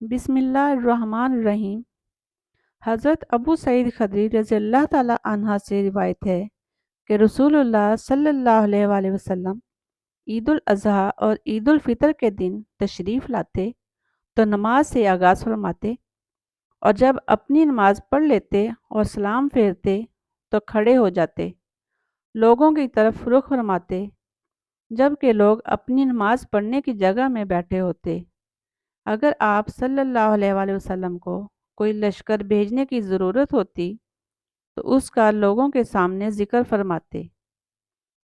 بسم اللہ الرحمن الرحیم۔ حضرت ابو سعید خدری رضی اللہ تعالی عنہ سے روایت ہے کہ رسول اللہ صلی اللہ علیہ وآلہ وسلم عید الاضحیٰ اور عید الفطر کے دن تشریف لاتے تو نماز سے آغاز فرماتے، اور جب اپنی نماز پڑھ لیتے اور سلام پھیرتے تو کھڑے ہو جاتے، لوگوں کی طرف رخ فرماتے جب کہ لوگ اپنی نماز پڑھنے کی جگہ میں بیٹھے ہوتے۔ اگر آپ صلی اللہ علیہ وآلہ وسلم کو کوئی لشکر بھیجنے کی ضرورت ہوتی تو اس کا لوگوں کے سامنے ذکر فرماتے،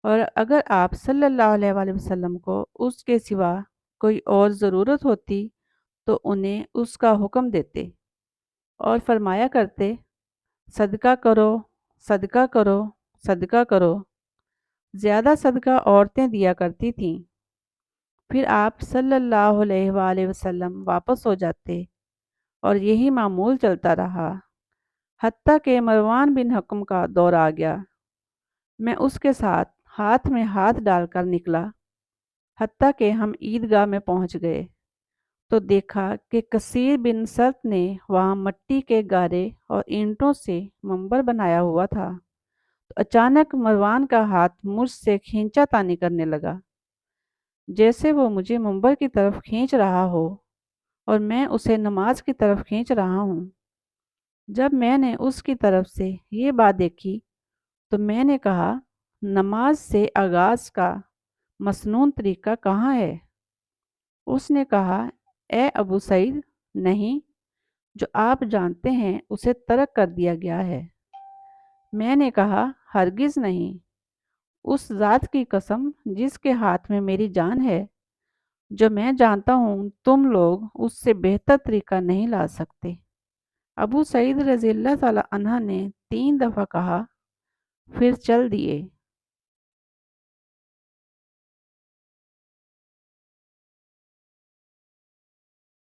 اور اگر آپ صلی اللہ علیہ وآلہ وسلم کو اس کے سوا کوئی اور ضرورت ہوتی تو انہیں اس کا حکم دیتے اور فرمایا کرتے، صدقہ کرو، صدقہ کرو، صدقہ کرو۔ زیادہ صدقہ عورتیں دیا کرتی تھیں۔ پھر آپ صلی اللہ علیہ وآلہ وسلم واپس ہو جاتے اور یہی معمول چلتا رہا، حتیٰ کہ مروان بن حکم کا دور آ گیا۔ میں اس کے ساتھ ہاتھ میں ہاتھ ڈال کر نکلا، حتیٰ کہ ہم عیدگاہ میں پہنچ گئے تو دیکھا کہ کثیر بن سرت نے وہاں مٹی کے گارے اور اینٹوں سے منبر بنایا ہوا تھا، تو اچانک مروان کا ہاتھ مجھ سے کھینچا تانی کرنے لگا، جیسے وہ مجھے منبر کی طرف کھینچ رہا ہو اور میں اسے نماز کی طرف کھینچ رہا ہوں۔ جب میں نے اس کی طرف سے یہ بات دیکھی تو میں نے کہا، نماز سے آغاز کا مسنون طریقہ کہاں ہے؟ اس نے کہا، اے ابو سعید، نہیں، جو آپ جانتے ہیں اسے ترک کر دیا گیا ہے۔ میں نے کہا، ہرگز نہیں، اس ذات کی قسم جس کے ہاتھ میں میری جان ہے، جو میں جانتا ہوں تم لوگ اس سے بہتر طریقہ نہیں لا سکتے۔ ابو سعید رضی اللہ تعالی عنہ نے 3 دفعہ کہا، پھر چل دیے۔